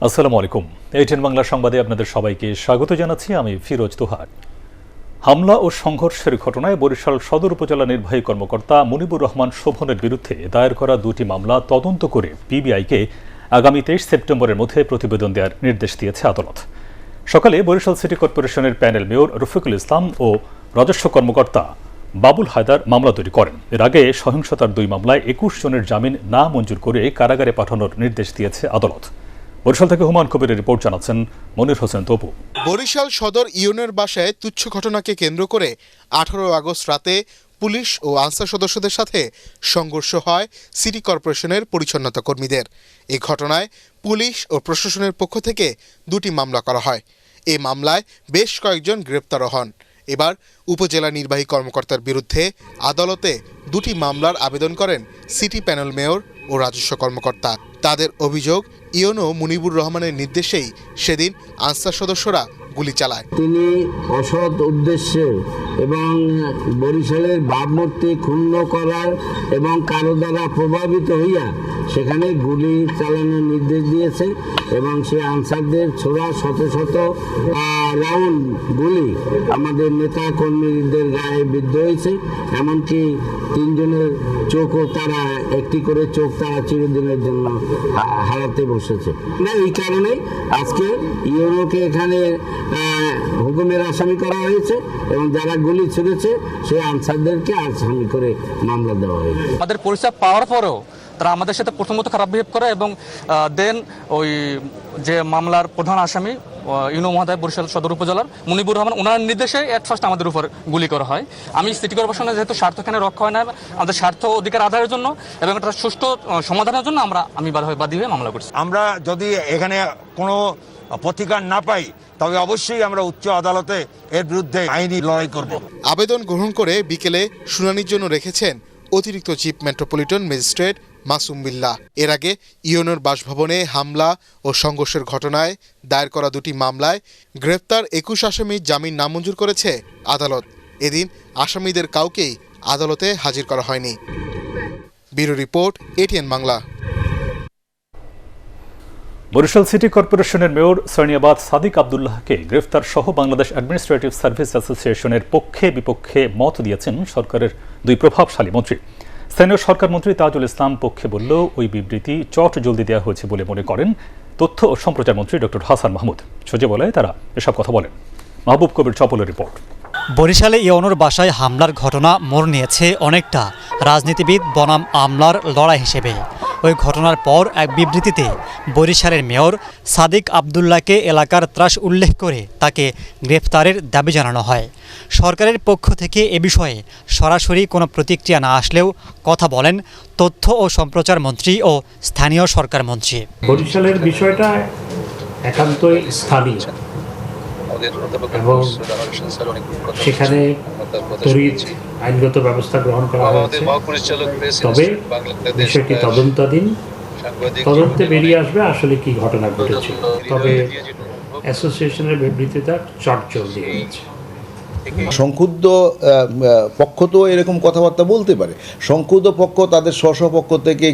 আসসালামু আলাইকুম। এইটেন বাংলা সংবাদে আপনাদের সবাইকে স্বাগত জানাচ্ছি। আমি ফিরোজ তোহার। হামলা ও সংঘর্ষের ঘটনায় বরিশাল সদর উপজেলা নির্বাহী কর্মকর্তা মুনিবুর রহমান শোভনের বিরুদ্ধে দায়ের করা দুটি মামলা তদন্ত করে পিবিআইকে আগামী 23 সেপ্টেম্বরের মধ্যে প্রতিবেদন দেওয়ার নির্দেশ দিয়েছে আদালত। সকালে বরিশাল সিটি কর্পোরেশনের প্যানেল মেয়র রফিকুল ইসলাম ও রাজস্ব কর্মকর্তা বাবুল হায়দার মামলা তৈরি করেন। এর আগে সহিংসতার দুই মামলায় 21 জনের জামিন না মঞ্জুর করে কারাগারে পাঠানোর নির্দেশ দিয়েছে আদালত। বরিশাল থেকে হুমায়ুন কবিরের রিপোর্ট জানাচ্ছেন মনির হোসেন তপু। বরিশাল সদর ইউনিয়নের বাসায় তুচ্ছ ঘটনাকে কেন্দ্র করে 18 আগস্ট রাতে পুলিশ ও আনসার সদস্যদের সাথে সংঘর্ষ হয় সিটি কর্পোরেশনের পরিচ্ছন্নতা কর্মীদের। এই ঘটনায় পুলিশ ও প্রশাসনের পক্ষ থেকে দুটি মামলা করা হয়। এই মামলায় বেশ কয়েকজন গ্রেপ্তারও হন। এবার উপজেলা নির্বাহী কর্মকর্তার বিরুদ্ধে আদালতে দুটি মামলার আবেদন করেন সিটি প্যানেল মেয়র ও রাজস্ব কর্মকর্তা। তাদের অভিযোগ, ইউনো মুনিবুর রহমানের নির্দেশেই সেদিন আনসার সদস্যরা গুলি চালায়। তিনি অসৎ উদ্দেশ্যে এবং বরিশালের ভাবমূর্তি ক্ষুণ্ণ করার এবং কারো দ্বারা প্রভাবিত হইয়া সেখানে গুলি চালানোর নির্দেশ দিয়েছে এবং সে আনসারদের ছোড়া শত শত রাউন্ড গুলি আমাদের নেতা কর্মীদের গায়ে বিদ্ধ হয়েছে। এমনকি 3 জনের চোখও তারা একটি করে চোখ তারা চিরদিনের জন্য হারাতে বসেছে। না, এই কারণে আজকে ইউনোকে এখানে হুকুমের আসামি করা হয়েছে এবং যারা গুলি ছুড়েছে সেই আনসারদেরকে আসামি করে মামলা দেওয়া হয়েছে। আমাদের পরিচয় পাওয়ার পরেও তারা আমাদের সাথে প্রথমত খারাপ বিহেভ করে এবং দেন ওই যে মামলার প্রধান আসামি ইউনো মহোদয় বরিশাল সদর উপজেলার মুনিবুর রহমান, ওনার নির্দেশে এট ফার্স্ট আমাদের উপর গুলি করা হয়। আমি সিটি কর্পোরেশনের যেহেতু স্বার্থ এখানে রক্ষা হয় না, আমাদের স্বার্থ অধিকার আদায়ের জন্য এবং একটা সুষ্ঠু সমাধানের জন্য আমি বাদী হয়ে মামলা করছি। আমরা যদি এখানে কোনো প্রতিকার না পাই তবে অবশ্যই আমরা উচ্চ আদালতে এর বিরুদ্ধে আইনি লড়াই করব। আবেদন গ্রহণ করে বিকেলে শুনানির জন্য রেখেছেন অতিরিক্ত chief metropolitan magistrate Masum Billah. এর আগে ইউনোর বাসভবনে হামলা ও সংঘর্ষের ঘটনায় দায়ের করা দুটি মামলায় গ্রেপ্তার 21 আসামির জামিন নামঞ্জুর করেছে আদালত। এদিন আসামিদের কাউকেই আদালতে হাজির করা হয়নি। Bureau report, ATN Bangla. Barishal city কর্পোরেশনের মেয়র সরনিয়াবাদ সাদিক আব্দুল্লাহকে গ্রেফতার সহ বাংলাদেশ অ্যাডমিনিস্ট্রেটিভ সার্ভিস অ্যাসোসিয়েশনের পক্ষে বিপক্ষে মত দিয়েছেন সরকারের দুই প্রভাবশালী মন্ত্রী। স্থানীয় সরকার মন্ত্রী তাজুল ইসলাম পক্ষে বললেও ওই বিবৃতি চট জলদি দেওয়া হয়েছে বলে মনে করেন তথ্য ও সম্প্রচার মন্ত্রী ডক্টর হাসান মাহমুদ। সচিবালয়ে তারা এসব কথা বলেন। মাহবুব কবির চপলের রিপোর্ট। বরিশালে ইউনোর বাসায় হামলার ঘটনা মোড় নিয়েছে অনেকটা রাজনীতিবিদ বনাম আমলার লড়াই হিসেবে। ওই ঘটনার পর এক বিবৃতিতে বরিশালের মেয়র সাদিক আব্দুল্লাহকে এলাকার ত্রাস উল্লেখ করে তাকে গ্রেফতারের দাবি জানানো হয়। সরকারের পক্ষ থেকে এ বিষয়ে সরাসরি কোনো প্রতিক্রিয়া না আসলেও কথা বলেন তথ্য ও সম্প্রচার মন্ত্রী ও স্থানীয় সরকার মন্ত্রী। বরিশালের বিষয়টা একান্তই স্থানীয় এবং সেখানে তড়িৎ আইনগত ব্যবস্থা গ্রহণ করা হয়েছে। তবে বিষয়টি তদন্তাধীন, তদন্তে বেরিয়ে আসবে আসলে কি ঘটনা ঘটেছে। তবে অ্যাসোসিয়েশনের বিবৃতিটা চটজলদি হয়েছে। সংক্ষুব্ধ পক্ষ তো এরকম কথাবার্তা বলতে পারে। সংক্ষুব্ধ পক্ষ তাদের স্বপক্ষ থেকে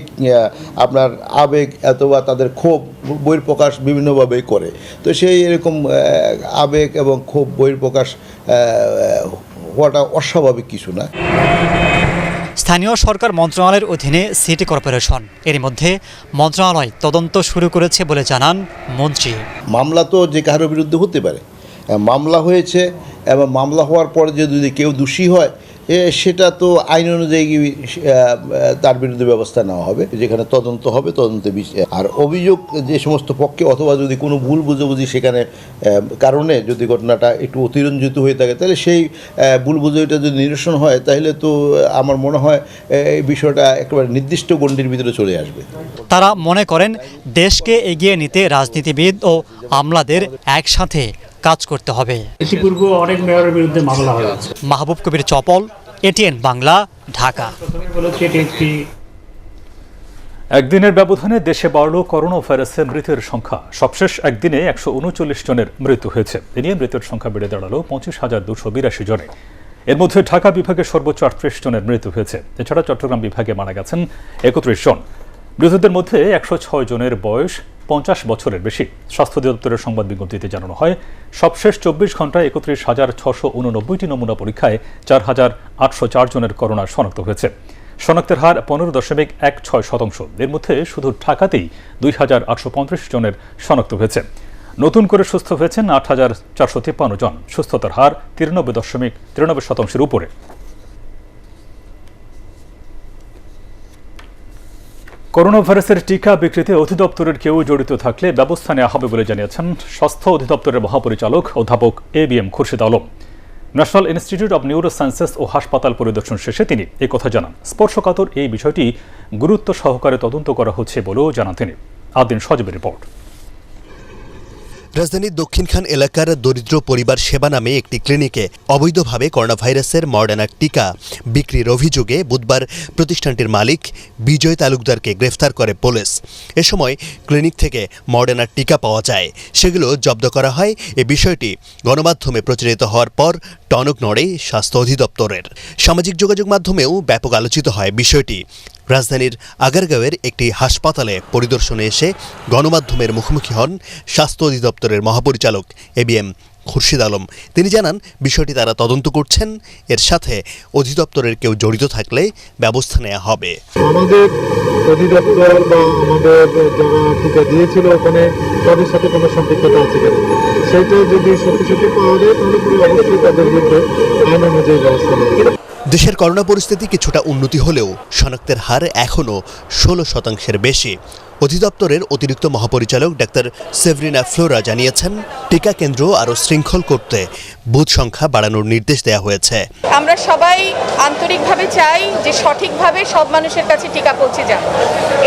আপনার আবেগ অথবা তাদের ক্ষোভ বহিঃপ্রকাশ বিভিন্নভাবেই করে। তো সেই এরকম আবেগ এবং ক্ষোভ বহিঃপ্রকাশ হওয়াটা অস্বাভাবিক কিছু না। স্থানীয় সরকার মন্ত্রণালয়ের অধীনে সিটি কর্পোরেশন, এর মধ্যে মন্ত্রণালয় তদন্ত শুরু করেছে বলে জানান মন্ত্রী। মামলা তো যে কারোর বিরুদ্ধে হতে পারে, মামলা হয়েছে এবং মামলা হওয়ার পরে যদি কেউ দোষী হয় সেটা তো আইন অনুযায়ী তার বিরুদ্ধে ব্যবস্থা নেওয়া হবে, যেখানে তদন্ত হবে, তদন্তে আর অভিযোগ যে সমস্ত পক্ষে অথবা যদি কোনো ভুল বুঝাবুঝি সেখানে কারণে যদি ঘটনাটা একটু অতিরঞ্জিত হয়ে থাকে তাহলে সেই ভুল বুঝাবুঝিটা যদি নিরসন হয় তাহলে তো আমার মনে হয় এই বিষয়টা একেবারে নির্দিষ্ট গণ্ডির ভিতরে চলে আসবে। তারা মনে করেন দেশকে এগিয়ে নিতে রাজনীতিবিদ ও আমলাদের একসাথে কাজ করতে হবে। ইতিপূর্বে অনেক মেয়রের বিরুদ্ধে মামলা হয়েছে। মাহবুব কবির চপল, এটিএন বাংলা, ঢাকা। একদিনের ব্যবধানে দেশে বাড়ল করোনা ভাইরাসে মৃতের সংখ্যা। সবশেষ একদিনে 139 জনের মৃত্যু হয়েছে। এ নিয়ে মৃতের সংখ্যা বেড়ে দাঁড়ালো 25,282 জনে। এর মধ্যে ঢাকা বিভাগে সর্বোচ্চ 38 জনের মৃত্যু হয়েছে। এছাড়া চট্টগ্রাম বিভাগে মারা গেছেন 31 জন। মৃতদের মধ্যে 106 জনের বয়স 50 বছরের বেশি। স্বাস্থ্য অধিদপ্তরের সংবাদ বিজ্ঞপ্তিতে জানানো হয়, সবশেষ 24 ঘন্টায় 31,689টি নমুনা পরীক্ষায় 4,804 জনের করোনা শনাক্ত হয়েছে। শনাক্তের হার 15.16%। এর মধ্যে শুধু ঢাকাতেই 2,835 জনের শনাক্ত হয়েছে। নতুন করে সুস্থ হয়েছেন 8,453 জন। সুস্থতার হার 93.93% উপরে। করোনা ভাইরাসের টিকা বিক্রিতে অধিদপ্তরের কেউ জড়িত থাকলে ব্যবস্থা নেওয়া হবে বলে জানিয়েছেন স্বাস্থ্য অধিদপ্তরের মহাপরিচালক অধ্যাপক ABM Khurshid Alam. National institute of neurosciences ও হাসপাতাল পরিদর্শন শেষে তিনি একথা জানান। স্পর্শকাতর এই বিষয়টি গুরুত্ব সহকারে তদন্ত করা হচ্ছে বলেও জানান তিনি। আদিন সজীবের রিপোর্ট। রাজধানীর দক্ষিণখান এলাকার দরিদ্র পরিবার সেবা নামে একটি ক্লিনিকে অবৈধভাবে করোনা ভাইরাসের মডার্না টিকা বিক্রির অভিযোগে বুধবার প্রতিষ্ঠানটির মালিক বিজয় তালুকদারকে গ্রেফতার করে পুলিশ। এ সময় ক্লিনিক থেকে মডার্না টিকা পাওয়া যায়, সেগুলো জব্দ করা হয়। এ বিষয়টি গণমাধ্যমে প্রচারিত হওয়ার পর টনক নড়ে স্বাস্থ্য অধিদপ্তরের। সামাজিক যোগাযোগ মাধ্যমেও ব্যাপক আলোচিত হয় বিষয়টি। রাজধানীর আগারগাঁওয়ের একটি হাসপাতালে পরিদর্শনে এসে গণমাধ্যমের মুখোমুখি হন স্বাস্থ্য অধিদপ্তরের মহাপরিচালক ABM খুরশিদ আলম। তিনি জানান, বিষয়টি তারা তদন্ত করছেন। এর সাথে অধিদপ্তরের কেউ জড়িত থাকলে ব্যবস্থা নেওয়া হবে। আমাদের অধিদপ্তর বা আমাদের যারা টিকা দিয়েছিল ওখানে তাদের সাথে কোনো সম্পৃক্ততা আছে কিনা, সেটা যদি সত্যি পাওয়া যায় তাহলে অবশ্যই তাদের বিরুদ্ধে আইন অনুযায়ী ব্যবস্থা নেওয়া। দেশের করোনা পরিস্থিতি কিছুটা উন্নতি হলেও শনাক্তের হার এখনও 16% বেশি। অধিদপ্তরের অতিরিক্ত মহাপরিচালক ডাক্তার সেভরিনা ফ্লোরা জানিয়েছেন, টিকা কেন্দ্র আরও শৃঙ্খল করতে বুথ সংখ্যা বাড়ানোর নির্দেশ দেওয়া হয়েছে। আমরা সবাই আন্তরিকভাবে চাই যে সঠিকভাবে সব মানুষের কাছে টিকা পৌঁছে যাক।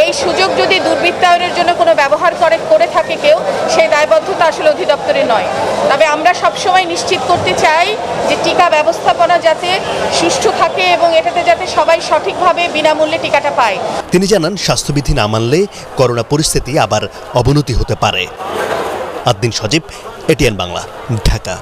এই সুযোগ যদি দুর্বৃত্তায়নের জন্য কোনো ব্যবহার করে থাকে কেউ, সেই দায়বদ্ধতা আসলে অধিদপ্তরের নয়। তবে আমরা সবসময় নিশ্চিত করতে চাই যে টিকা ব্যবস্থাপনা যাতে সুষ্ঠু থাকে এবং এটাতে যাতে সবাই সঠিকভাবে বিনামূল্যে টিকাটা পায়। তিনি জানান, স্বাস্থ্যবিধি না মানলে করোনা পরিস্থিতি আবার অবনতি হতে পারে। আদিন সজীব, ATN বাংলা, ঢাকা।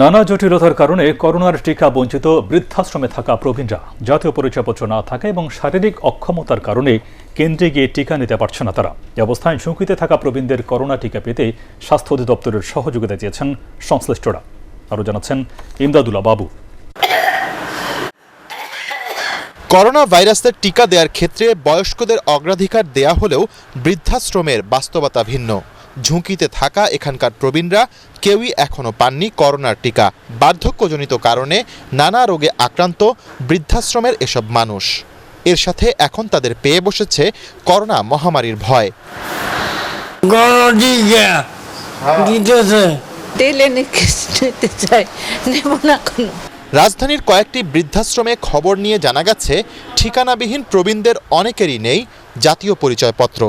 নানা জটিলতার কারণে করোনার টিকা বঞ্চিত বৃদ্ধাশ্রমে থাকা প্রবীণরা জাতীয় পরিচয়পত্র না থাকা এবং শারীরিক অক্ষমতার কারণে কেন্দ্রে গিয়ে টিকা নিতে পারছে না তারা। এই অবস্থায় ঝুঁকিতে থাকা প্রবীণদের করোনা টিকা পেতে স্বাস্থ্য অধিদপ্তরের সহযোগিতা চেয়েছেন সংশ্লিষ্টরা। আরও জানাচ্ছেন ইমদাদুল্লাহ বাবু। করোনা ভাইরাসের টিকা দেওয়ার ক্ষেত্রে বয়স্কদের অগ্রাধিকার দেয়া হলেও বৃদ্ধাশ্রমের বাস্তবতা ভিন্ন। ঝুঁকিতে থাকা এখানকার প্রবীণরা কেউই এখনও পাননি করোনার টিকা। বার্ধক্যজনিত কারণে নানা রোগে আক্রান্ত বৃদ্ধাশ্রমের এসব মানুষ। এর সাথে এখন তাদের পেয়ে বসেছে করোনা মহামারীর ভয়। রাজধানীর কয়েকটি বৃদ্ধাশ্রমে খবর নিয়ে জানা গেছে, ঠিকানাবিহীন প্রবীণদের অনেকেরই নেই জাতীয় পরিচয়পত্র।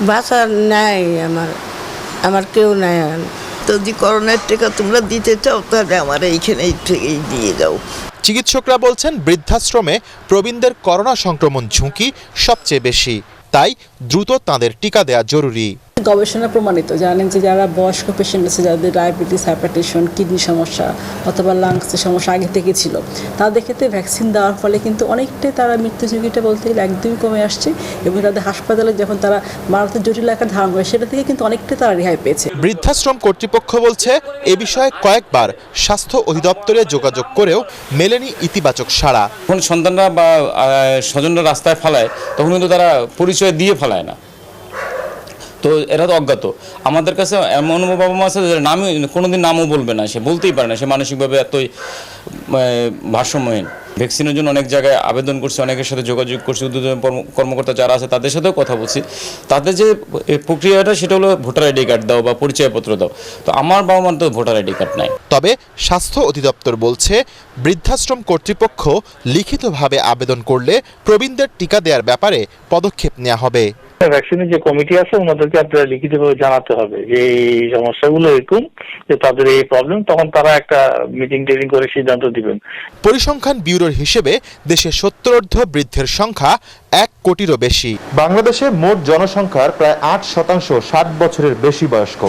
বাসা নাই, আমার কেউ নাই। যদি করোনার টিকা তোমরা দিতে চাও তাহলে আমার এইখানেই থেকেই দিয়ে যাও। চিকিৎসকরা বলছেন, বৃদ্ধাশ্রমে প্রবীণদের করোনা সংক্রমণ ঝুঁকি সবচেয়ে বেশি, তাই দ্রুত তাদের টিকা দেওয়া জরুরি। গবেষণা প্রমাণিত, জানেন যে যারা বয়স্ক পেশেন্ট আছে, যাদের ডায়াবেটিস, হাইপারটেনশন, কিডনি সমস্যা অথবা লাংসের সমস্যা আগে থেকে ছিল, তাদের ক্ষেত্রে ভ্যাকসিন দেওয়ার ফলে কিন্তু অনেকটাই তারা মৃত্যু ঝুঁকিটা বলতে গেলে একদমই কমে আসছে এবং তাদের হাসপাতালে যখন তারা মারাত্মক জটিল আকার ধারণ করে সেটা থেকে কিন্তু অনেকটাই তারা রেহাই পেয়েছে। বৃদ্ধাশ্রম কর্তৃপক্ষ বলছে, এ বিষয়ে কয়েকবার স্বাস্থ্য অধিদপ্তরে যোগাযোগ করেও মেলেনি ইতিবাচক সাড়া। যখন সন্তানরা বা স্বজনরা রাস্তায় ফেলায় তখন কিন্তু তারা পরিচয় দিয়ে ফেলায় না, তো এরা তো অজ্ঞাত। আমাদের কাছে এমন বাবা মা আছে যে নামই কোনোদিন নামও বলবে না, সে বলতেই পারে না, সে মানসিকভাবে এতই ভারসাম্যহীন। ভ্যাকসিনের জন্য অনেক জায়গায় আবেদন করছি, অনেকের সাথে যোগাযোগ করছি, উদ্যোগী কর্মকর্তা যারা আছে তাদের সাথেও কথা বলছি। তাদের যে প্রক্রিয়াটা সেটা হলো ভোটার আইডি কার্ড দাও বা পরিচয়পত্র দাও। তো আমার বাবা মার তো ভোটার আইডি কার্ড নাই। তবে স্বাস্থ্য অধিদপ্তর বলছে, বৃদ্ধাশ্রম কর্তৃপক্ষ লিখিতভাবে আবেদন করলে প্রবীণদের টিকা দেওয়ার ব্যাপারে পদক্ষেপ নেওয়া হবে। ভ্যাকসিনের যে কমিটি আছে ওনাদেরকে আপনারা লিখিতভাবে জানাতে হবে যে এই সমস্যাগুলো এরকম, যে তাদের এই প্রবলেম, তখন তারা একটা মিটিং করে সিদ্ধান্ত দিবেন। পরিসংখ্যান ব্যুরোর হিসেবে দেশে 70 বৃদ্ধের সংখ্যা 1 কোটিরও বেশি। বাংলাদেশে মোট জনসংখ্যার প্রায় 8% 60 বছরের বেশি বয়স্ক,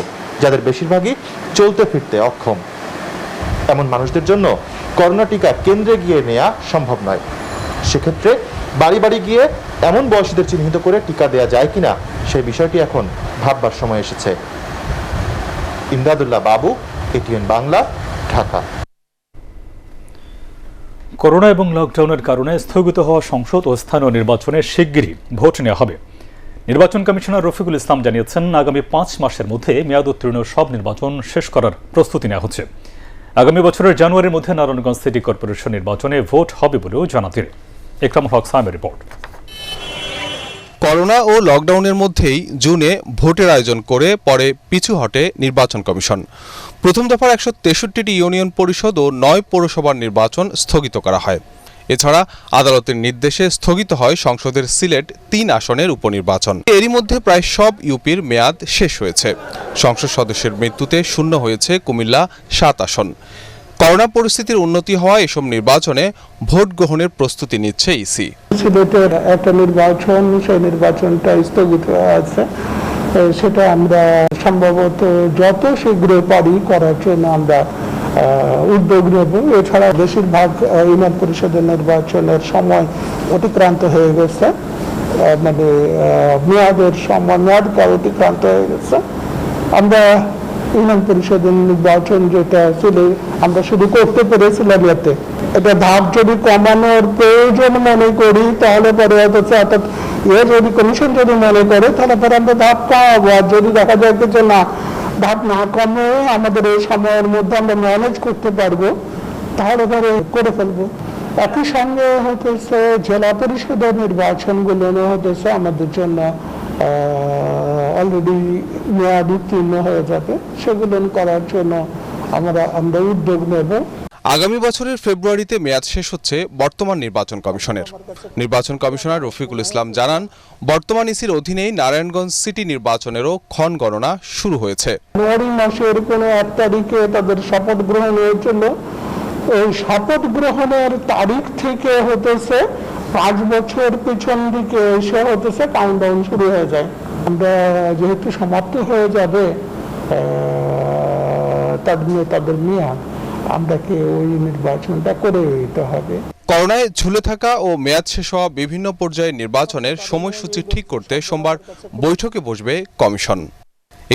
যাদের বেশিরভাগই চলতে ফিরতে অক্ষম। এমন মানুষদের জন্য করোনা টিকা কেন্দ্রে গিয়ে নেওয়া সম্ভব নয়। সেক্ষেত্রে বাড়ি বাড়ি গিয়ে এমন বয়সীদের চিহ্নিত করে টিকা দেওয়া যায় কিনা সেই বিষয়টি এখন ভাববার সময় এসেছে। ইমদাদুল্লাহ বাবু, এটিএন বাংলা, ঢাকা। করোনা এবং লকডাউনের কারণে স্থগিত হওয়া সংসদ ও স্থানীয় নির্বাচনে শিগগিরই ভোট নেওয়া হবে। নির্বাচন কমিশনার রফিকুল ইসলাম জানিয়েছেন, আগামী 5 মাসের মধ্যে মেয়াদোত্তীর্ণ সব নির্বাচন শেষ করার প্রস্তুতি নেওয়া হচ্ছে। আগামী বছরের জানুয়ারির মধ্যে নারায়ণগঞ্জ সিটি কর্পোরেশন নির্বাচনে ভোট হবে বলেও জানান তিনি। ইকরামুল হক সাইমের রিপোর্ট। করোনা ও লকডাউনের মধ্যেই জুনে ভোটের আয়োজন করে পরে পিছু হটে নির্বাচন কমিশন। প্রথম দফার 163টি ইউনিয়ন পরিষদ ও 9 পৌরসভার নির্বাচন স্থগিত করা হয়। এছাড়া আদালতের নির্দেশে স্থগিত হয় সংসদের সিলেট 3 আসনের উপনির্বাচন। এরই মধ্যে প্রায় সব ইউপির মেয়াদ শেষ হয়েছে। সংসদ সদস্যের মৃত্যুতে শূন্য হয়েছে কুমিল্লা 7 আসন। করোনা পরিস্থিতির উন্নতি হওয়া এসব নির্বাচনে ভোট গ্রহণের প্রস্তুতি নিচ্ছে ইসি। সিলেটের একটা নির্বাচন, সেই নির্বাচনটা স্থগিত আছে, সেটা আমরা সম্ভবত যত শীঘ্র পারি করার জন্য আমরা উদ্যোগ নেব। এছাড়া বেশিরভাগ ইউনিয়ন পরিষদের নির্বাচনের সময় অতিক্রান্ত হয়ে গেছে, মানে মেয়াদের সময় মেয়াদকাল অতিক্রান্ত হয়ে গেছে। আমরা ইউনিয়ন পরিষদের নির্বাচন যেটা ছিল আমরা শুরু করতে পেরেছিলাম, এতে এটা ধাপ যদি কমানোর প্রয়োজন মনে করি তাহলে পরে অর্থাৎ যদি কমিশন যদি মনে করে তাহলে পরে আমরা ধাপ কমাবো। আর যদি দেখা যায় যে না, ধাপ না কমে আমাদের এই সময়ের মধ্যে আমরা ম্যানেজ করতে পারবো তাহলে পরে করে ফেলবো। একই সঙ্গে হতেছে জেলা পরিষদের নির্বাচনগুলো হতেছে আমাদের জন্য অলরেডি মেয়াদ উত্তীর্ণ হয়ে যাবে, সেগুলো করার জন্য আমরা উদ্যোগ নেব। আগামী বছরের ফেব্রুয়ারিতে মেয়াদ শেষ হচ্ছে বর্তমান নির্বাচন কমিশনের। নির্বাচন কমিশনার রফিকুল ইসলাম জানান, বর্তমান ইসির অধীনেই নারায়ণগঞ্জ সিটি নির্বাচনেরও ক্ষণ গণনা শুরু হয়েছে। জানুয়ারি মাসের কোনো 1 তারিখে তাদের শপথ গ্রহণ হয়েছিল। এই শপথ গ্রহণের তারিখ থেকে হতেছে 5 বছর পিছন দিকে এসে হতেছে কাউন্টডাউন শুরু হয়ে যায়। আমরা যেহেতু সমাপ্ত হয়ে যাবে তাদের মেয়াদ, আমরাকে ওই নির্বাচনটা করে দিতে হবে। করোনায় ঝুলে থাকা ও মেয়াদ শেষ হওয়া বিভিন্ন পর্যায়ের নির্বাচনের সময়সূচি ঠিক করতে সোমবার বৈঠকে বসবে কমিশন।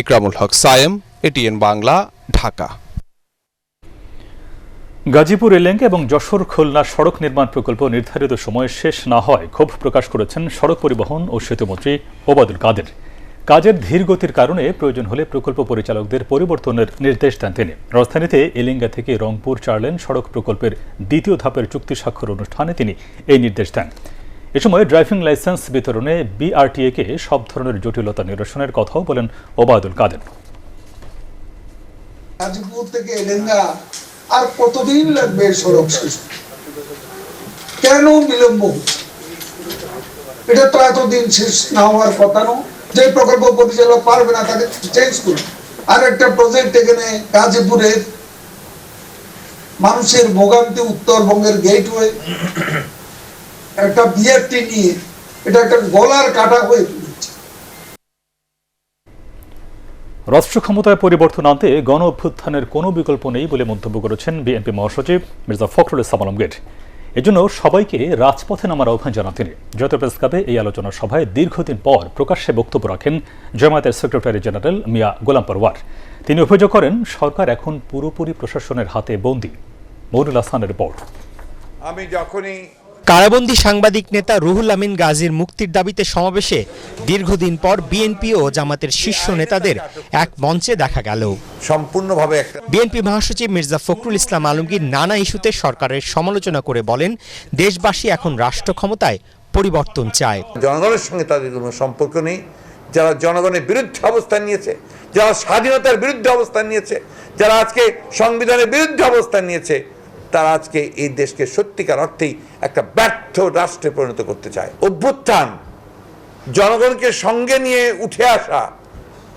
ইকরামুল হক সায়েম, এটিএন বাংলা, ঢাকা। গাজীপুর রেললাইন এবং যশোর খুলনা সড়ক নির্মাণ প্রকল্প নির্ধারিত সময়ে শেষ না হয় ক্ষোভ প্রকাশ করেছেন সড়ক পরিবহন ও সেতুমন্ত্রী ওবায়দুল কাদের। কাজের ধীরগতির কারণে প্রয়োজন হলে প্রকল্প পরিচালকদের পরিবর্তনের নির্দেশ দেন তিনি। রাজধানীতে এলিঙ্গা থেকে রংপুর 4 লেন সড়ক প্রকল্পের 2য় ধাপের চুক্তি স্বাক্ষর অনুষ্ঠানে তিনি এই নির্দেশ দেন। এ সময় ড্রাইভিং লাইসেন্স বিতরণে বিআরটিএ-কে সব ধরনের জটিলতা নিরসনের কথাও বলেন ওবায়দুল কাদের। গাজীপুর থেকে এলিঙ্গা আর কতদিন লাগবে সড়ক শেষ? কেন বিলম্ব? এটা তো এতদিন শেষ না হওয়ার কথা নয়। যে প্রকল্প পরিচালক পারবে না তাকে চেঞ্জ করুন। আর একটা প্রজেক্ট এখানে গাজীপুরের মানুষের ভোগান্তি, উত্তরবঙ্গের গেটওয়ে, একটা বিআরটি নিয়ে এটা একটা গলার কাটা হয়ে পড়েছে। রাষ্ট্র ক্ষমতায় পরিবর্তন আনতে গণ অভ্যুত্থানের কোনো বিকল্প নেই বলে মন্তব্য করেছেন বিএনপি মহাসচিব মির্জা ফখরুল ইসলাম আলমগীর। এজন্য সবাইকে রাজপথে নামার আহ্বান জানান তিনি। জাতীয় প্রেস ক্লাবে এই আলোচনা সভায় দীর্ঘদিন পর প্রকাশ্যে বক্তব্য রাখেন জামায়াতের সেক্রেটারি জেনারেল মিয়া গোলাম পরওয়ার। তিনি অভিযোগ করেন, সরকার এখন পুরোপুরি প্রশাসনের হাতে বন্দী। মইনুল হাসানের রিপোর্ট। আমি যখনই কারাবন্দী সাংবাদিক নেতা রুহুল আমিন গাজীর মুক্তির দাবিতে সমাবেশে দীর্ঘদিন পর বিএনপি ও জামাতের শীর্ষ নেতাদের এক মঞ্চে দেখা গেল। সম্পূর্ণভাবে বিএনপি মহাসচিব মির্জা ফখরুল ইসলাম আলমগীর নানা ইস্যুতে সরকারের সমালোচনা করে বলেন, দেশবাসী এখন রাষ্ট্র ক্ষমতায় পরিবর্তন চায়। জনগণের সঙ্গে তাদের কোনো সম্পর্ক নেই। যারা জনগণের বিরুদ্ধে অবস্থান নিয়েছে, যারা স্বাধীনতার বিরুদ্ধে অবস্থান নিয়েছে, যারা আজকে সংবিধানের বিরুদ্ধে অবস্থান নিয়েছে, তারা আজকে এই দেশকে সত্যিকার অর্থেই একটা ব্যর্থ রাষ্ট্রে পরিণত করতে চায়। অভ্যুত্থান, জনগণকে সঙ্গে নিয়ে উঠে আসা,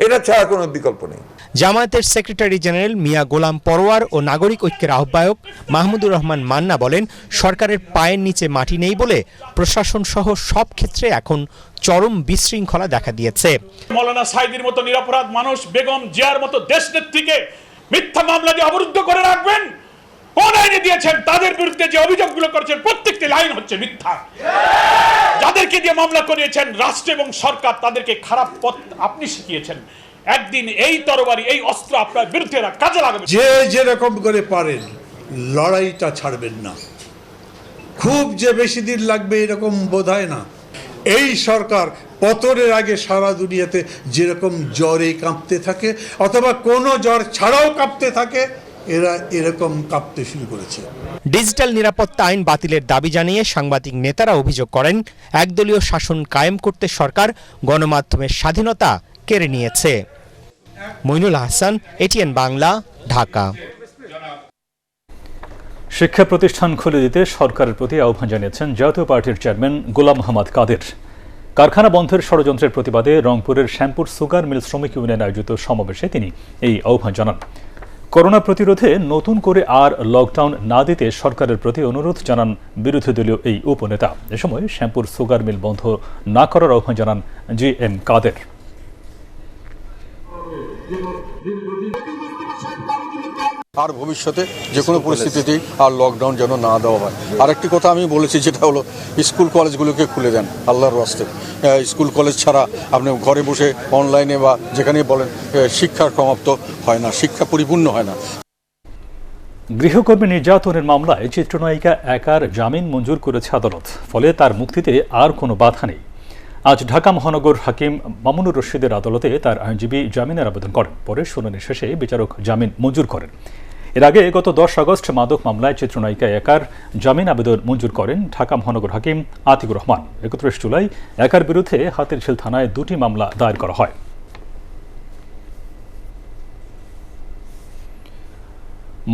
এটা ছাড়া কোনো বিকল্প নেই। জামায়াতের সেক্রেটারি জেনারেল মিয়া গোলাম পরওয়ার ও নাগরিক ঐক্যের আহ্বায়ক মাহমুদুর রহমান মান্না বলেন, সরকারের পায়ের নিচে মাটি নেই বলে প্রশাসন সহ সব ক্ষেত্রে এখন চরম বিশৃঙ্খলা দেখা দিয়েছে। মৌলানা সাইদির মতো নিরপরাধ মানুষ, বেগম জিয়ার মতো দেশনেত্রীকে মিথ্যা মামলা দিয়ে অবরুদ্ধ করে রাখবেন? কোন আইনে দিয়েছেন? তাদের বিরুদ্ধে যে অভিযোগগুলো করেছেন প্রত্যেকটি আইন হচ্ছে মিথ্যা। যাদেরকে দিয়ে মামলা করিয়েছেন রাষ্ট্র এবং সরকার, তাদেরকে খারাপ পথ আপনি শিখিয়েছেন। একদিন এই তরবারি, এই অস্ত্র আপনার বিরুদ্ধে কাজে লাগাবে। যে যেরকম করে পারেন লড়াইটা ছাড়বেন না। খুব যে বেশি দিন লাগবে এরকম বোধ হয় না। এই সরকার পতনের আগে সারা দুনিয়াতে যেরকম জ্বরে কাঁপতে থাকে অথবা কোনো জ্বর ছাড়াও কাঁপতে থাকে, এরা এরকম কাঁপতে শুরু করেছে। ডিজিটাল নিরাপত্তা আইন বাতিলের দাবি জানিয়ে সাংবাদিক নেতারা অভিযোগ করেন, একদলীয় শাসন কায়েম করতে সরকার গণমাধ্যমের স্বাধীনতা কেড়ে নিয়েছে। মইনুল হাসান, এটিএন বাংলা, ঢাকা। শিক্ষা প্রতিষ্ঠান খুলে দিতে সরকারের প্রতি আহ্বান জানিয়েছেন জাতীয় পার্টির চেয়ারম্যান গোলাম মোহাম্মদ কাদের। কারখানা বন্ধের ষড়যন্ত্রের প্রতিবাদে রংপুরের শ্যামপুর সুগার মিল শ্রমিক ইউনিয়ন আয়োজিত সমাবেশে তিনি এই আহ্বান জানান। করোনা প্রতিরোধে নতুন করে আর লকডাউন না দিতে সরকারের প্রতি অনুরোধ জানান বিরোধী দলীয় এই উপনেতা। এ সময় শ্যামপুর সুগার মিল বন্ধ না করার আহ্বান জানান GM কাদের। আর ভবিষ্যতে যে কোনো পরিস্থিতিতেই আর লকডাউন যেন না দেওয়া হয়। আরেকটি কথা আমি বলেছি, যেটা হলো স্কুল কলেজগুলোকে খুলে দেন আল্লাহর রাস্তে। স্কুল কলেজ ছাড়া আপনি ঘরে বসে অনলাইনে বা যেখানেই বলেন শিক্ষা সমাপ্ত হয় না, শিক্ষা পরিপূর্ণ হয় না। গৃহকর্মী নির্যাতনের মামলায় চিত্রনায়িকা একার জামিন মঞ্জুর করেছে আদালত, ফলে তার মুক্তিতে আর কোনো বাধা নেই। আজ ঢাকা মহানগর হাকিম মামুনুর রশিদের আদালতে তার আইনজীবী জামিনের আবেদন করেন। পরে শুনানি শেষে বিচারক জামিন মঞ্জুর করেন। এর আগে গত 10 আগস্ট মাদক মামলায় চিত্রনায়িকা একার জামিন আবেদন মঞ্জুর করেন ঢাকা মহানগর হাকিম আতিকুর রহমান। 31 জুলাই একার বিরুদ্ধে হাতিরঝিল থানায় 2টি মামলা দায়ের করা হয়।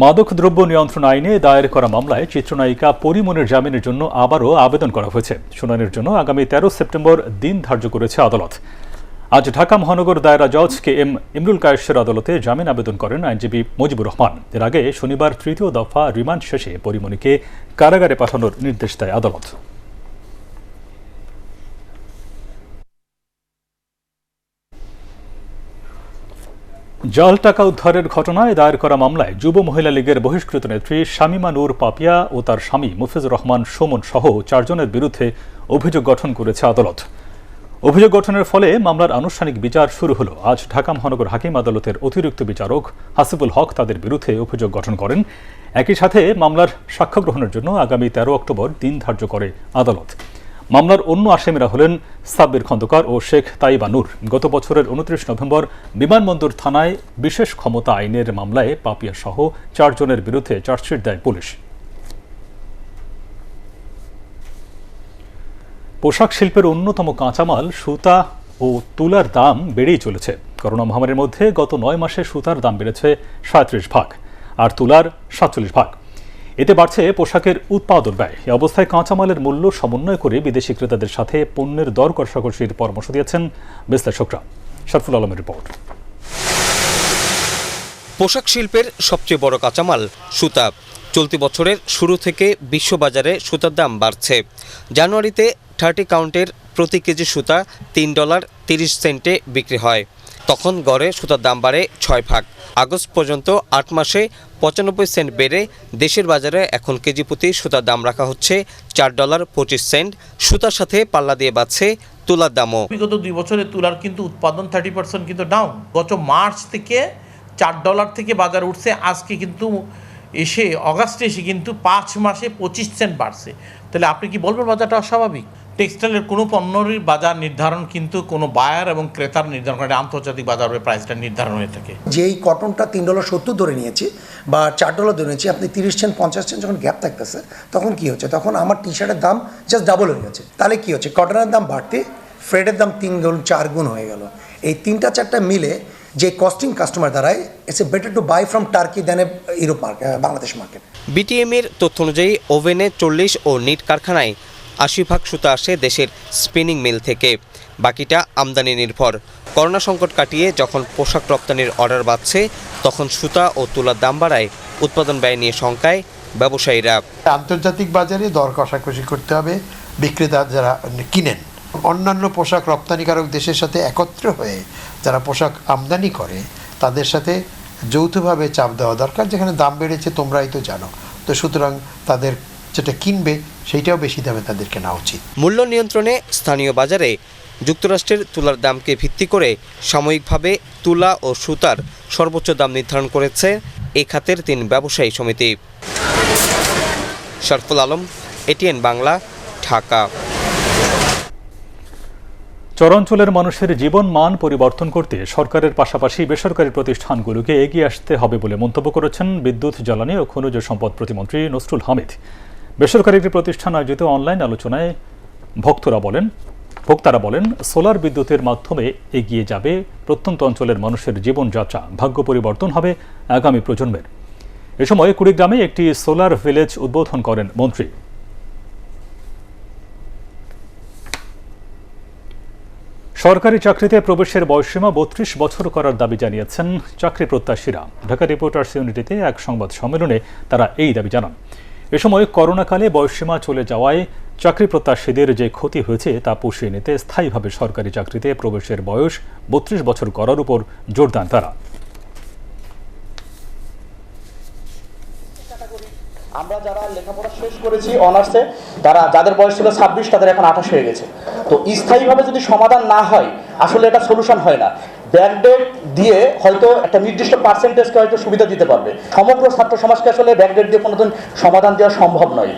মাদকদ্রব্য নিয়ন্ত্রণ আইনে দায়ের করা মামলায় চিত্রনায়িকা পরিমনির জামিনের জন্য আবারও আবেদন করা হয়েছে। শুনানির জন্য আগামী 13 সেপ্টেম্বর দিন ধার্য করেছে আদালত। আজ ঢাকা মহানগর দায়রা জজ KM ইমরুল কায়েসের আদালতে জামিন আবেদন করেন আইনজীবী মুজিবুর রহমান। এর আগে শনিবার 3য় দফা রিমান্ড শেষে পরিমনিকে কারাগারে পাঠানোর নির্দেশ দেয় আদালত। জাল টাকা উদ্ধারের ঘটনায় দায়ের করা মামলায় যুব মহিলা লীগের বহিষ্কৃত নেত্রী শামিমা নূর পাপিয়া ও তার স্বামী মুফিজুর রহমান সুমন সহ 4 জনের বিরুদ্ধে অভিযোগ গঠন করেছে আদালত। অভিযোগ গঠনের ফলে মামলার আনুষ্ঠানিক বিচার শুরু হলো। আজ ঢাকা মহানগর হাকিম আদালতের অতিরিক্ত বিচারক হাসিবুল হক তাদের বিরুদ্ধে অভিযোগ গঠন করেন। একই সাথে মামলার সাক্ষ্য গ্রহণের জন্য আগামী 13 অক্টোবর দিন ধার্য করে আদালত। মামলার অন্য আসামিরা হলেন সাব্বির খন্দকার ও শেখ তাইবা নূর। গত বছরের 29 নভেম্বর বিমানবন্দর থানায় বিশেষ ক্ষমতা আইনের মামলায় পাপিয়া সহ 4 জনের বিরুদ্ধে চার্জশিট দেয় পুলিশ। পোশাক শিল্পের অন্যতম কাঁচামাল সুতা ও তুলার দাম বেড়েই চলেছে। করোনা মহামারীর মধ্যে গত 9 মাসে সুতার দাম বেড়েছে 37 ভাগ আর তুলার 47 ভাগ। এতে বাড়ছে পোশাকের উৎপাদন ব্যয়। এই অবস্থায় কাঁচামালের মূল্য সমন্বয় করে বিদেশি ক্রেতাদের সাথে পণ্যের দর কষাকষির পরামর্শ দিয়েছেন বিশ্লেষকরা। শরফুল আলমের রিপোর্ট। পোশাক শিল্পের সবচেয়ে বড় কাঁচামাল সুতা। চলতি বছরের শুরু থেকে বিশ্ববাজারে সুতার দাম বাড়ছে। জানুয়ারিতে 30 কাউন্টের প্রতি কেজি সুতা $3.30 বিক্রি হয়। তখন গড়ে সুতার দাম বাড়ে 6 ভাগ। আগস্ট পর্যন্ত 8 মাসে 95 সেন্ট বেড়ে দেশের বাজারে এখন কেজি প্রতি সুতার দাম রাখা হচ্ছে $4.25। সুতার সাথে পাল্লা দিয়ে বাড়ছে তুলার দামও। বিগত 2 বছরে তুলার কিন্তু উৎপাদন 30% কিন্তু ডাউন। গত মার্চ থেকে $4 থেকে বাজার উঠছে, আজকে কিন্তু এসে অগাস্টে এসে কিন্তু 5 মাসে 25 সেন্ট বাড়ছে। তাহলে আপনি কি বলবেন বাজারটা অস্বাভাবিক? টেক্সটাইলের কোনো পণ্যের বাজার নির্ধারণ কিন্তু কোনো বায়ার এবং ক্রেতার নির্ধারণ করে, আন্তর্জাতিক বাজারে প্রাইসটা নির্ধারণ হয়ে থাকে। যেই কটনটা $3.70 ধরে নিয়েছি বা $4 ধরে নিয়েছি, আপনি 30 সেন্ট 50 সেন্ট যখন গ্যাপ থাকতেছে তখন কি হচ্ছে, তখন আমার টি শার্টের দাম জাস্ট ডাবল হয়ে গেছে। তাহলে কি হচ্ছে, কটনের দাম বাড়তে ফ্রেডের দাম 3 গুণ 4 গুণ হয়ে গেল। এই 3-4টা মিলে যে কস্টিং কাস্টমার দ্বারাই it's better to buy from Turkey then Europe market, Bangladesh market. BTM এর তথ্য অনুযায়ী ওভেনে 40 ও নিট কারখানায় 80 ভাগ সুতা আসে দেশের স্পিনিং মিল থেকে, বাকিটা আমদানি নির্ভর। করোনা সংকট কাটিয়ে যখন পোশাক রপ্তানির অর্ডার বাড়ছে তখন সুতা ও তুলার দাম বাড়ায় উৎপাদন ব্যয় নিয়ে শঙ্কায় ব্যবসায়ীরা। আন্তর্জাতিক বাজারে দর কষাকষি করতে হবে, বিক্রেতা যারা কিনেন অন্যান্য পোশাক রপ্তানিকারক দেশের সাথে একত্র হয়ে যারা পোশাক আমদানি করে তাদের সাথে যৌথভাবে চাপ দেওয়া দরকার। যেখানে দাম বেড়েছে তোমরাই তো জানো, তো সুতরাং তাদের যেটা কিনবে সেইটাও বেশি দামে তাদের কেনা উচিত। মূল্য নিয়ন্ত্রণে স্থানীয় বাজারে যুক্তরাষ্ট্রের তুলার দামকে ভিত্তি করে সাময়িকভাবে তুলা ও সুতার সর্বোচ্চ দাম নির্ধারণ করেছে এই খাতের 3 ব্যবসায়ী সমিতি। শরফুল আলম, এটিএন বাংলা, ঢাকা। চরাঞ্চলের মানুষের জীবন মান পরিবর্তন করতে সরকারের পাশাপাশি বেসরকারি প্রতিষ্ঠানগুলোকে এগিয়ে আসতে হবে বলে মন্তব্য করেছেন বিদ্যুৎ, জ্বালানি ও খনিজ সম্পদ প্রতিমন্ত্রী নসরুল হামিদ। বেসরকারি একটি প্রতিষ্ঠান আয়োজিত অনলাইন আলোচনায় ভোক্তারা বলেন সোলার বিদ্যুতের মাধ্যমে এগিয়ে যাবে প্রত্যন্ত অঞ্চলের মানুষের জীবনযাত্রা, ভাগ্য পরিবর্তন হবে আগামী প্রজন্মের। এ সময় কুড়িগ্রামে একটি সোলার ভিলেজ উদ্বোধন করেন মন্ত্রী। সরকারি চাকরিতে প্রবেশের বয়সসীমা ৩২ বছর করার দাবি জানিয়েছেন চাকরি প্রত্যাশীরা। ঢাকা রিপোর্টার্স ইউনিটিতে এক সংবাদ সম্মেলনে তারা এই দাবি জানান। এ সময় করোনাকালে বয়সসীমা চলে যাওয়ায় চাকরি প্রত্যাশীদের যে ক্ষতি হয়েছে তা পুষিয়ে নিতে স্থায়ীভাবে সরকারি চাকরিতে প্রবেশের বয়স ৩২ বছর করার উপর জোর দেন তারা। আমরা যারা লেখাপড়া শেষ করেছি অনার্সে, যাদের বয়স ছিল 26 তাদের এখন 28 হয়ে গেছে। তো স্থায়ীভাবে যদি সমাধান না হয় আসলে এটা সলিউশন হয় না। ব্যাকডেট দিয়ে হয়তো একটা নির্দিষ্ট পার্সেন্টেজকে হয়তো সুবিধা দিতে পারবে, সমগ্র ছাত্র সমাজকে আসলে ব্যাকডেট দিয়ে কোনোদিন সমাধান দেওয়া সম্ভব নয়।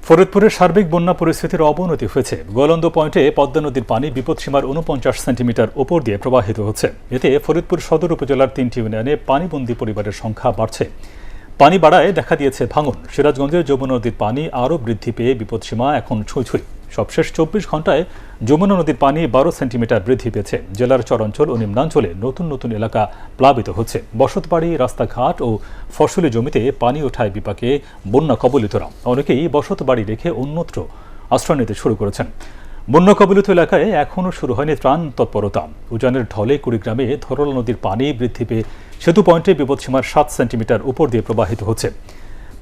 ফরিদপুরের সার্বিক বন্যা পরিস্থিতির অবনতি হয়েছে। গোয়ালন্দ পয়েন্টে পদ্মা নদীর পানি বিপদসীমার 49 সেন্টিমিটার উপর দিয়ে প্রবাহিত হচ্ছে। এতে ফরিদপুর সদর উপজেলার 3টি ইউনিয়নে পানিবন্দী পরিবারের সংখ্যা বাড়ছে। পানি বাড়ায় দেখা দিয়েছে ভাঙন। সিরাজগঞ্জের যমুনা নদীর পানি আরও বৃদ্ধি পেয়ে বিপদসীমা এখন ছুঁই ছুঁই। সবশেষ 24 ঘন্টায় যমুনা নদীর পানি 12 সেন্টিমিটার বৃদ্ধি পেয়েছে। জেলার চরাঞ্চল ও নিম্নাঞ্চলে নতুন নতুন এলাকা প্লাবিত হচ্ছে। বসতবাড়ি, রাস্তাঘাট ও ফসলি জমিতে পানি ওঠায় বিপাকে বন্যা কবলিতরা। অনেকেই বসতবাড়ি রেখে অন্যত্র আশ্রয় নিতে শুরু করেছেন। বন্যা কবলিত এলাকায় এখনও শুরু হয়নি ত্রাণ তৎপরতা। উজানের ঢলে কুড়িগ্রামে ধরলা নদীর পানি বৃদ্ধি পেয়ে সেতু পয়েন্টে বিপদসীমার 7 সেন্টিমিটার উপর দিয়ে প্রবাহিত হচ্ছে।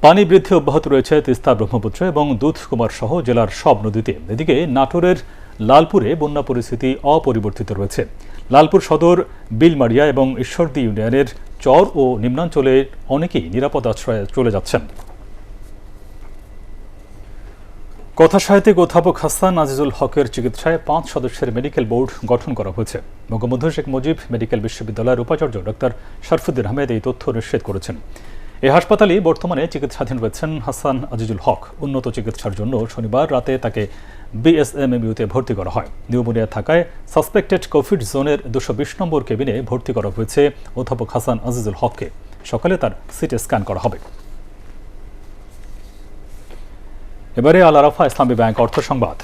পানি বৃদ্ধি অব্যাহত রয়েছে তিস্তা, ব্রহ্মপুত্র এবং দুধকুমার সহ জেলার সব নদীতে। এদিকে নাটোরের লালপুরে বন্যা পরিস্থিতি অপরিবর্তিত রয়েছে। লালপুর সদর, বিলমারিয়া এবং ঈশ্বরদী ইউনিয়নের চর ও নিম্নাঞ্চলে অনেকেই নিরাপদ আশ্রয়ে চলে যাচ্ছেন। কথাসাহিত্যিক অধ্যাপক হাসান আজিজুল হকের চিকিৎসায় 5 সদস্যের মেডিকেল বোর্ড গঠন করা হয়েছে। বঙ্গবন্ধু শেখ মুজিব মেডিকেল বিশ্ববিদ্যালয়ের উপাচার্য ডক্টর শরফুদ্দিন আহমেদ এই তথ্য নিশ্চিত করেছেন। এই হাসপাতালে বর্তমানে চিকিৎসাধীন রয়েছেন হাসান আজিজুল হক। উন্নত চিকিৎসার জন্য শনিবার রাতে তাকে বিএসএমএমইউতে ভর্তি করা হয়। নিউমোনিয়া থাকায় সাসপেক্টেড কোভিড জোনের 220 নম্বর কেবিনে ভর্তি করা হয়েছে অধ্যাপক হাসান আজিজুল হককে। সকালে তার সিটি স্ক্যান করা হবে। এবারে আল আরাফা ইসলামী ব্যাংক অর্থ সংবাদ।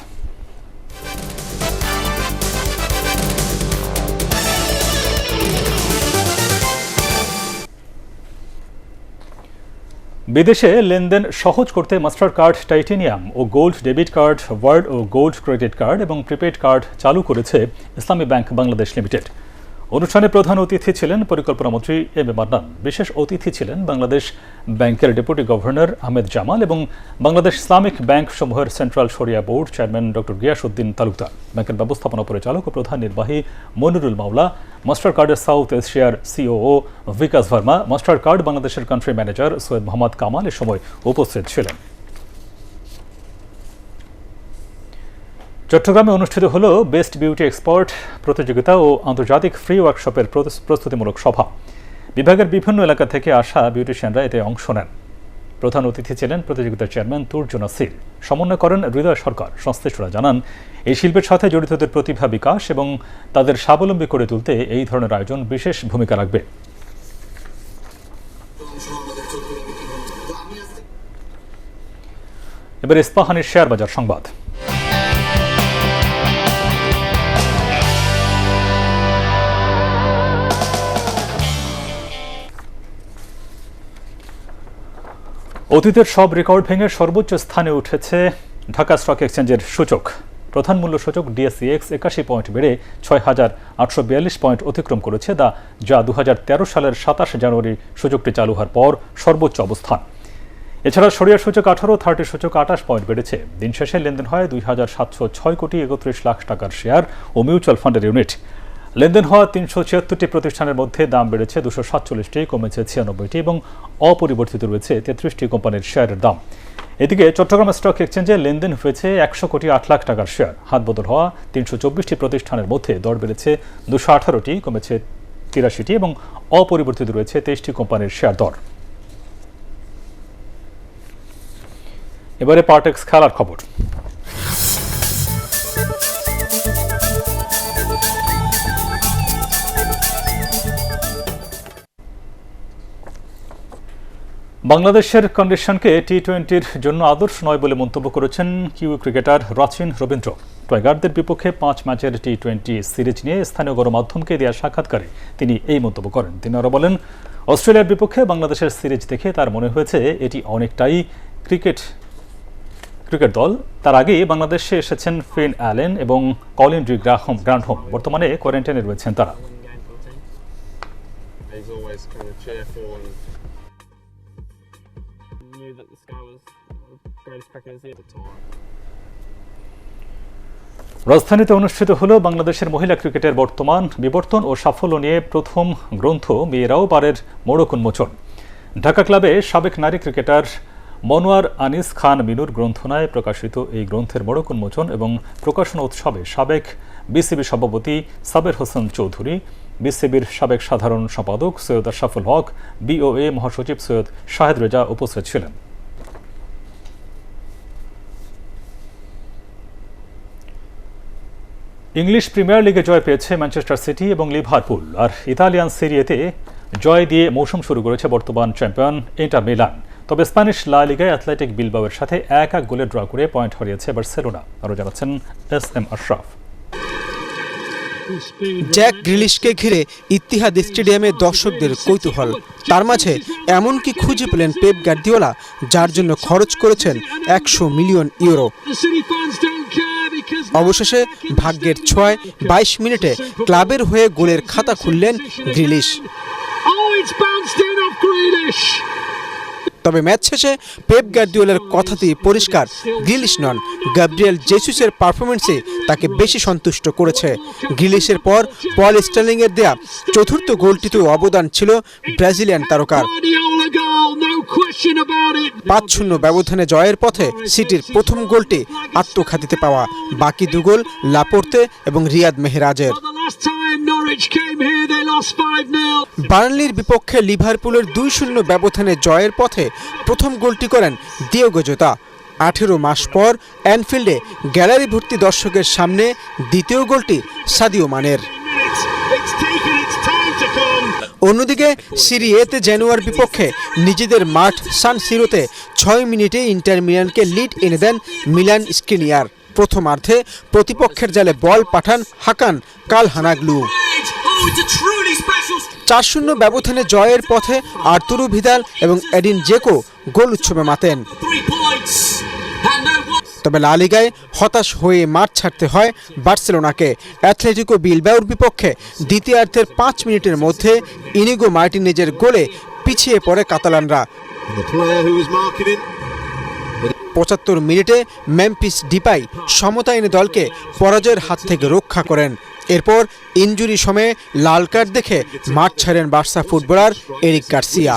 বিদেশে লেনদেন সহজ করতে মাস্টার কার্ড, টাইটেনিয়াম ও গোল্ড ডেবিট কার্ড, ওয়ার্ল্ড ও গোল্ড ক্রেডিট কার্ড এবং প্রিপেড কার্ড চালু করেছে ইসলামী ব্যাংক বাংলাদেশ লিমিটেড। অনুষ্ঠানে প্রধান অতিথি ছিলেন পরিকল্পনামন্ত্রী এম এ মান্নান। বিশেষ অতিথি ছিলেন বাংলাদেশ ব্যাংকের ডেপুটি গভর্নর আহমেদ জামাল এবং বাংলাদেশ ইসলামিক ব্যাংক সমূহের সেন্ট্রাল শরিয়া board chairman doctor Giasuddin Talukdar, ব্যাংকের ব্যবস্থাপনা পরিচালক ও প্রধান নির্বাহী মনিরুল মাওলা, মাস্টার কার্ডের সাউথ এশিয়ার সিওও বিকাশ ভার্মা, মাস্টার কার্ড বাংলাদেশের কান্ট্রি ম্যানেজার সৈয়দ মোহাম্মদ কামাল এ সময় উপস্থিত ছিলেন। চট্টগ্রামে অনুষ্ঠিত হল বেস্ট বিউটি এক্সপার্ট প্রতিযোগিতা ও আন্তর্জাতিক ফ্রি ওয়ার্কশপের প্রস্তুতিমূলক সভা। বিভাগের বিভিন্ন এলাকা থেকে আসা বিউটিশিয়ানরা এতে অংশ নেন। প্রধান অতিথি ছিলেন প্রতিযোগিতার চেয়ারম্যান তুর্য নাসির। সমন্বয় করেন হৃদয় সরকার। সংশ্লিষ্টরা জানান, এই শিল্পের সাথে জড়িতদের প্রতিভা বিকাশ এবং তাদের স্বাবলম্বী করে তুলতে এই ধরনের আয়োজন বিশেষ ভূমিকা রাখবে। এবার ইস্পাহানের শেয়ার বাজার সংবাদ। অতীতের সব রেকর্ড ভেঙে সর্বোচ্চ স্থানে উঠেছে ঢাকা স্টক এক্সচেঞ্জের সূচক। প্রধান মূল্য সূচক ডিএসইএক্স 81 পয়েন্ট বেড়ে ৬,৮৪২ পয়েন্ট অতিক্রম করেছে, যা 2013 সালের 27 জানুয়ারি সূচকটি চালু হওয়ার পর সর্বোচ্চ অবস্থান। এছাড়া সরিয়া সূচক 18, সূচক 28 পয়েন্ট বেড়েছে। দিন শেষে লেনদেন হয় 2,706 কোটি 31 লাখ টাকার শেয়ার ও মিউচুয়াল ফান্ডের ইউনিট। লেনদেন হওয়া ৩৭৬টি প্রতিষ্ঠানের মধ্যে দাম বেড়েছে ২৪৭টি, কমেছে ৯৬টি এবং অপরিবর্তিত রয়েছে ৩৩টি কোম্পানির শেয়ারের দাম। এদিকে চট্টগ্রাম স্টক এক্সচেঞ্জে লেনদেন হয়েছে ১০০ কোটি ৮ লাখ টাকার শেয়ার। হাতবদল হওয়া ৩২৪টি প্রতিষ্ঠানের মধ্যে দর বেড়েছে ২১৮টি, কমেছে ৮৩টি এবং অপরিবর্তিত রয়েছে ২৩টি কোম্পানির শেয়ার দর। এবারে পার্টেক্স খেলার খবর। বাংলাদেশের কন্ডিশনকে টি-20-র জন্য আদর্শ নয় বলে মন্তব্য করেছেন কিউই ক্রিকেটার রাচিন রবীন্দ্র। টাইগারদের বিপক্ষে ৫ ম্যাচের টি-20 সিরিজ নিয়ে স্থানীয় গণমাধ্যমকে দেওয়া সাক্ষাৎকারে তিনি এই মন্তব্য করেন। তিনি আরও বলেন, অস্ট্রেলিয়ার বিপক্ষে বাংলাদেশের সিরিজ দেখে তার মনে হয়েছে এটি অনেকটাই ক্রিকেট দল। তার আগেই বাংলাদেশে এসেছেন ফিন অ্যালেন এবং কলিন ডি গ্রান্ডহোম, বর্তমানে কোয়ারেন্টাইনে রয়েছেন তারা। রাজধানীতে অনুষ্ঠিত হল বাংলাদেশের মহিলা ক্রিকেটের বর্তমান, বিবর্তন ও সাফল্য নিয়ে প্রথম গ্রন্থ মেয়েরাও পারের মোড়ক উন্মোচন। ঢাকা ক্লাবে সাবেক নারী ক্রিকেটার মনোয়ার আনিস খান মিনুর গ্রন্থনায় প্রকাশিত এই গ্রন্থের মোড়ক উন্মোচন এবং প্রকাশনা উৎসবে সাবেক বিসিবি সভাপতি সাবের হোসেন চৌধুরী, বিসিবির সাবেক সাধারণ সম্পাদক সৈয়দ আশরাফুল হক, বিওএ মহাসচিব সৈয়দ শাহেদ রেজা উপস্থিত ছিলেন। ইংলিশ প্রিমিয়ার লিগে জয় পেয়েছে ম্যানচেস্টার সিটি এবং লিভারপুল, আর ইতালিয়ান সিরিয়েতে জয় দিয়ে মৌসুম শুরু করেছে বর্তমান চ্যাম্পিয়ন ইন্টার মিলান। তবে স্প্যানিশ লা লিগায় অ্যাথলেটিক বিলবাওয়ের সাথে ১-১ গোলে ড্র করে পয়েন্ট হারিয়েছে বার্সেলোনা। আরও জানাচ্ছেন এস.এম. আশরাফ। জ্যাক গ্রিলিশকে ঘিরে ইত্তিহাদ স্টেডিয়ামে দর্শকদের কৌতূহল। তার মাঝে এমন কি খুঁজে পেলেন পেপ গার্দিওলা, যার জন্য খরচ করেছেন ১০০ মিলিয়ন ইউরো। অবশেষে ভাগ্যের ছোঁয়ায় ২২ মিনিটে ক্লাবের হয়ে গোলের খাতা খুললেন গ্রিলিশ। তবে ম্যাচ শেষে পেপ গার্দিওলার কথাতেই পরিষ্কার, গ্রিলিশ নন, গ্যাব্রিয়েল জেসুসের পারফরমেন্সে তাকে বেশি সন্তুষ্ট করেছে। গ্রিলিশের পর পল স্টার্লিংয়ের দেয়া চতুর্থ গোলটিতেও অবদান ছিল ব্রাজিলিয়ান তারকার। ৫-০ ব্যবধানে জয়ের পথে সিটির প্রথম গোলটি আত্মঘাতীতে পাওয়া, বাকি দু গোল লাপোর্তে এবং রিয়াদ মেহরাজের। বার্নলির বিপক্ষে লিভারপুলের ২-০ ব্যবধানে জয়ের পথে প্রথম গোলটি করেন দিয়েগো জোতা। ১৮ মাস পর অ্যানফিল্ডে গ্যালারি ভর্তি দর্শকের সামনে দ্বিতীয় গোলটি সাদিও মানের। অন্যদিকে সিরি এতে জেনুয়ার বিপক্ষে নিজেদের মাঠ সান সিরোতে ৬ মিনিটে ইন্টার মিলানকে লিড এনে দেন মিলান স্ক্রিনিয়ার। প্রথমার্ধে প্রতিপক্ষের জালে বল পাঠান হাকান কালহানাগলু। ৪-০ ব্যবধানে জয়ের পথে আর্তুরো ভিদাল এবং এডিন জেকো গোল উৎসবে মাতেন। তবে লা লিগায় হতাশ হয়ে মাঠ ছাড়তে হয় বার্সেলোনাকে। অ্যাথলেটিকো বিলবাওর বিপক্ষে দ্বিতীয়ার্ধের ৫ মিনিটের মধ্যে ইনিগো মার্টিনেজের গোলে পিছিয়ে পড়ে কাতালানরা। ৭৫ মিনিটে মেমফিস ডিপাই সমতা এনে দলকে পরাজয়ের হাত থেকে রক্ষা করেন। এরপর ইনজুরি সময়ে লাল কার্ড দেখে মাঠ ছাড়েন Barca footballer Eric Garcia.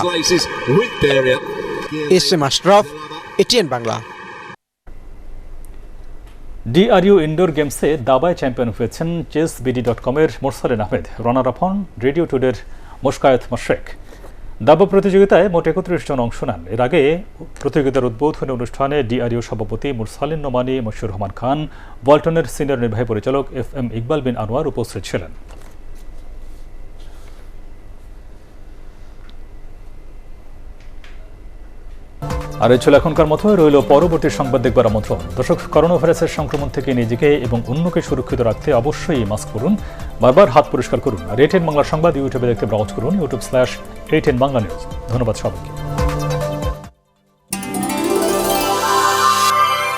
SM. Ashraf, ATN Bangla. DRU indoor গেমসে দাবায় চ্যাম্পিয়ন হয়েছেন চেসবিডি.কমের মোরসালিন আহমেদ, রানার আপ হন রেডিও টুডের মোশকায়েত মোশরেক। দাবা প্রতিযোগিতায় মোট ৩১ জন অংশ নেন। এর আগে প্রতিযোগিতার উদ্বোধনী অনুষ্ঠানে ডিআরইউ সভাপতি মুরসালিন নোমানি, মশিউর রহমান খান, ওয়ালটনের সিনিয়র নির্বাহী পরিচালক এফ.এম. ইকবাল বিন আনোয়ার উপস্থিত ছিলেন। আর এই ছিল এখনকার মতো। রইল পরবর্তী সংবাদ দেখবার আমন্ত্রণ। দর্শক, করোনা ভাইরাসের সংক্রমণ থেকে নিজেকে এবং অন্যকে সুরক্ষিত রাখতে অবশ্যই মাস্ক পরুন, বারবার হাত পরিষ্কার করুন। আর এটিএন বাংলা সংবাদ ইউটিউবে দেখতে ব্রাউজ করুন, youtube/8nbangla news। ধন্যবাদ সবাইকে।